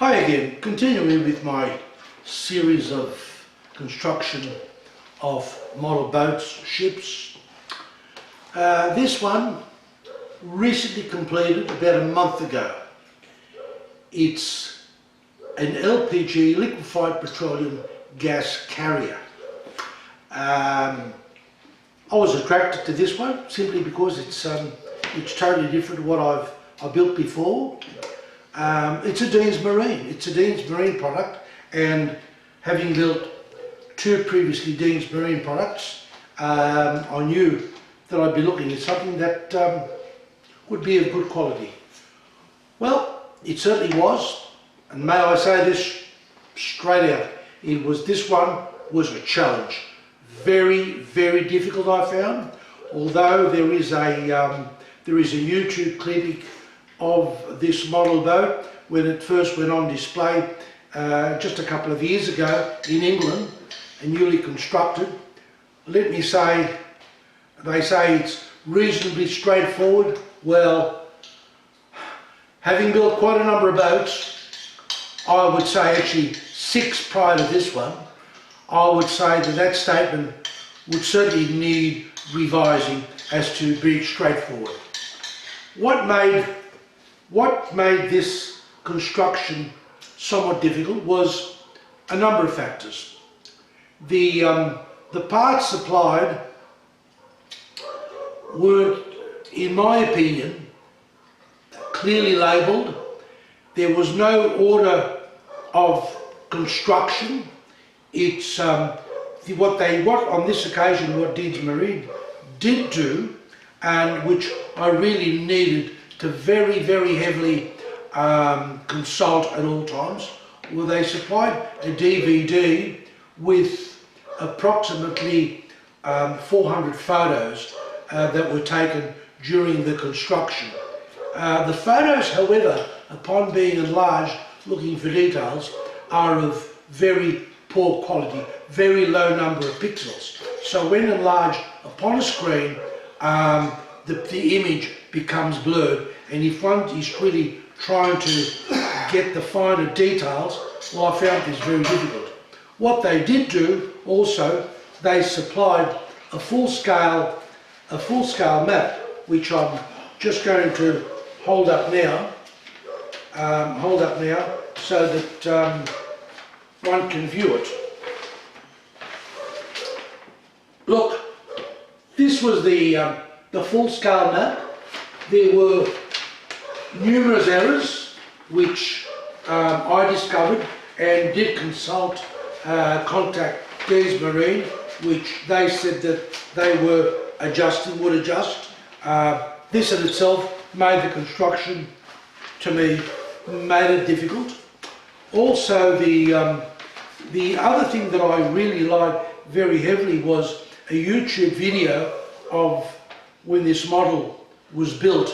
Hi again, continuing with my series of construction of model boats, ships. This one recently completed about a month ago. It's an LPG, liquefied petroleum gas carrier. I was attracted to this one simply because it's totally different to what I've built before. It's a Dean's Marine. It's a Dean's Marine product, and having built two previously Dean's Marine products, I knew that I'd be looking at something that would be of good quality. Well, it certainly was, and may I say this straight out, this one was a challenge. Very, very difficult, I found. Although there is a YouTube clipping of this model boat when it first went on display just a couple of years ago in England, and newly constructed. Let me say, they say it's reasonably straightforward. Well, having built quite a number of boats, I would say actually 6 prior to this one, I would say that statement would certainly need revising as to being straightforward. What made this construction somewhat difficult was a number of factors. The parts supplied weren't, in my opinion, clearly labelled. There was no order of construction. It's what on this occasion what Dean's Marine did do, and which I really needed to very, very heavily consult at all times, well, they supplied a DVD with approximately 400 photos that were taken during the construction. The photos, however, upon being enlarged, looking for details, are of very poor quality, very low number of pixels. So when enlarged upon a screen, the image becomes blurred, and if one is really trying to get the finer details, well, I found this very difficult. What they did do also, they supplied a full-scale map, which I'm just going to hold up now, so that one can view it. Look, this was the full-scale map. There were numerous errors which I discovered and did contact Dean's Marine, which they said that they were would adjust. This in itself made the construction, to me, made it difficult. Also, the other thing that I really liked very heavily was a YouTube video of when this model was built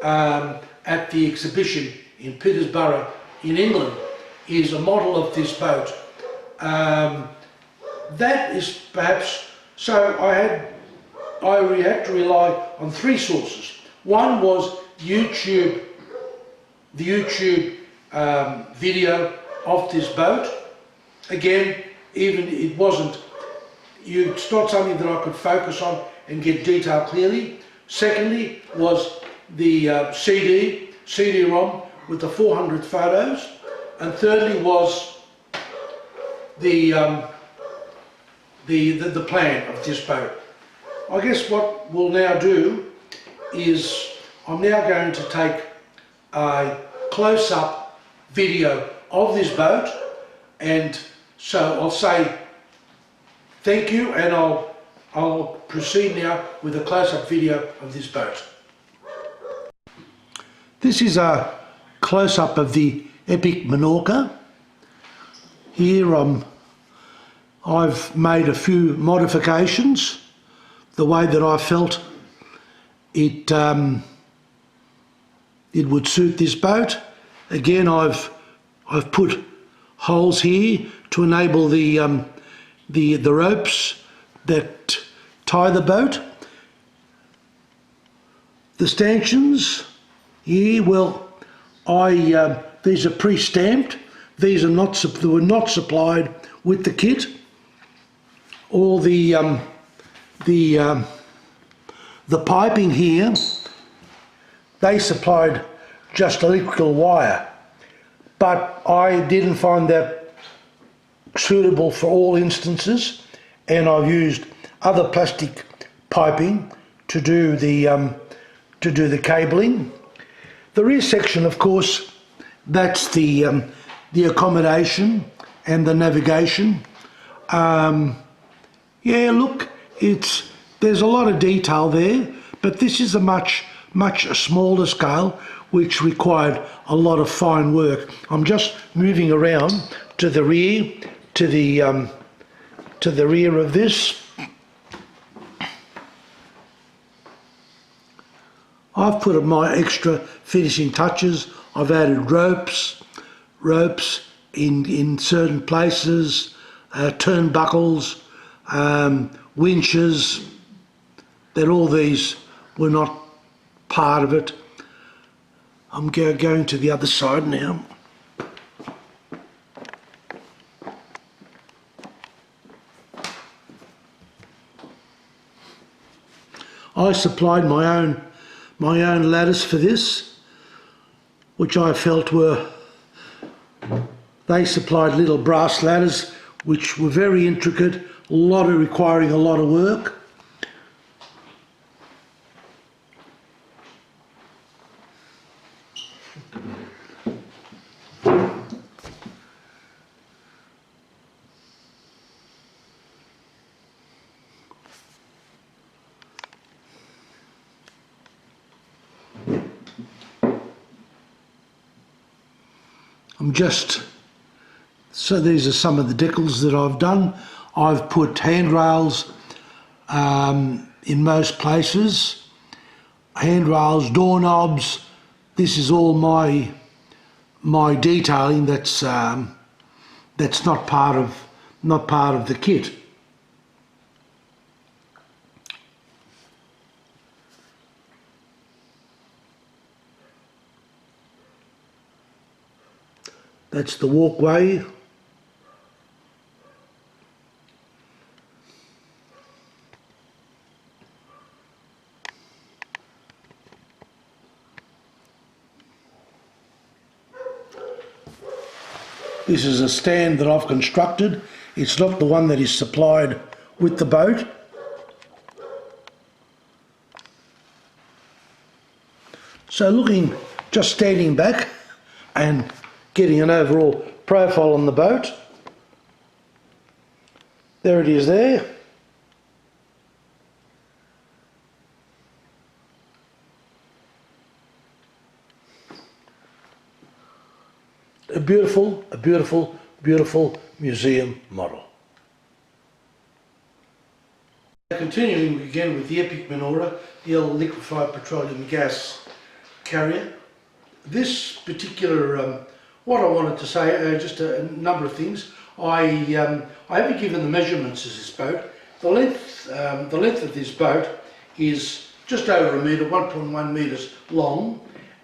at the exhibition in Peterborough in England. Is a model of this boat. That is perhaps, so I had to rely on 3 sources. One was the YouTube video of this boat. Again, it's not something that I could focus on and get detail clearly. Secondly was the CD-ROM with the 400 photos, and thirdly was the plan of this boat. I guess what we'll now do is I'm now going to take a close-up video of this boat, and so I'll say thank you, and I'll proceed now with a close-up video of this boat. This is a close-up of the Epic Menorca. Here I've made a few modifications the way that I felt it would suit this boat. Again, I've put holes here to enable the ropes that tie the boat. The stanchions here, well, I these are pre-stamped. These are not, they were not supplied with the kit. All the piping here, they supplied just electrical wire, but I didn't find that suitable for all instances, and I've used other plastic piping to do the cabling. The rear section, of course, that's the accommodation and the navigation. Yeah, look, there's a lot of detail there, but this is a much smaller scale, which required a lot of fine work. I'm just moving around to the rear, to the rear of this. I've put my extra finishing touches. I've added ropes in certain places, turnbuckles, winches. That all these were not part of it. I'm going to the other side now. I supplied my own ladders for this, which I felt they supplied little brass ladders which were very intricate, requiring a lot of work. So these are some of the decals that I've done. I've put handrails in most places, handrails, doorknobs. This is all my detailing. That's not part of the kit. That's the walkway. This is a stand that I've constructed. It's not the one that is supplied with the boat. So just standing back and getting an overall profile on the boat. There it is there. A beautiful museum model. Continuing again with the Epic Menorca, the liquefied petroleum gas carrier. This particular, what I wanted to say, just a number of things. I haven't given the measurements of this boat. The length of this boat is just over a metre, 1.1 metres long,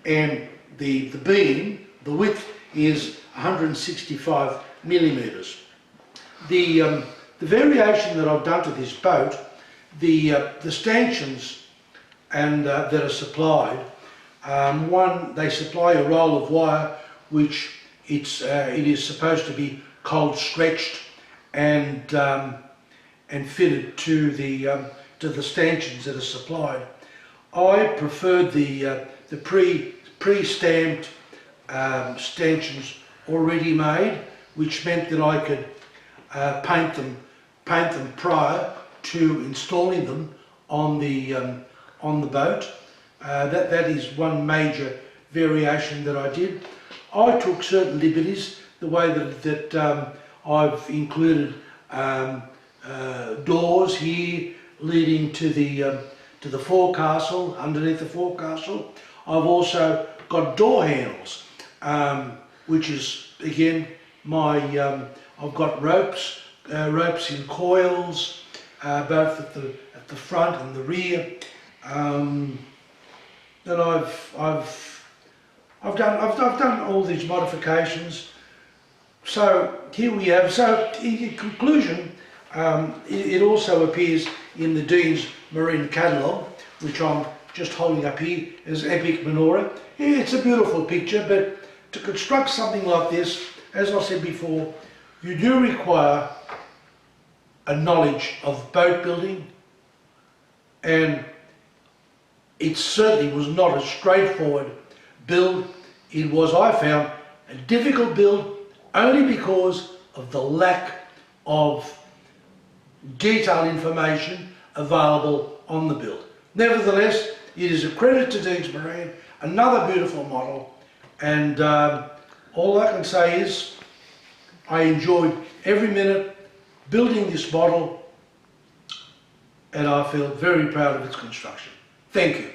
and the beam, the width, is 165 millimetres. The variation that I've done to this boat, the stanchions that are supplied, one, they supply a roll of wire which it is supposed to be cold stretched and fitted to the stanchions that are supplied. I preferred the pre-stamped stanchions already made, which meant that I could paint them prior to installing them on the boat. That is one major variation that I did. I took certain liberties, the way that I've included doors here leading to the forecastle, underneath the forecastle. I've also got door handles, which is again I've got ropes in coils, both at the front and the rear. Then I've done all these modifications. So here we have, so in conclusion, it also appears in the Dean's Marine Catalogue, which I'm just holding up here as Epic Menorca. It's a beautiful picture, but to construct something like this, as I said before, you do require a knowledge of boat building, and it certainly was not a straightforward build. It was, I found, a difficult build only because of the lack of detailed information available on the build. Nevertheless, it is a credit to Dean's Marine, another beautiful model, and all I can say is I enjoyed every minute building this model, and I feel very proud of its construction. Thank you.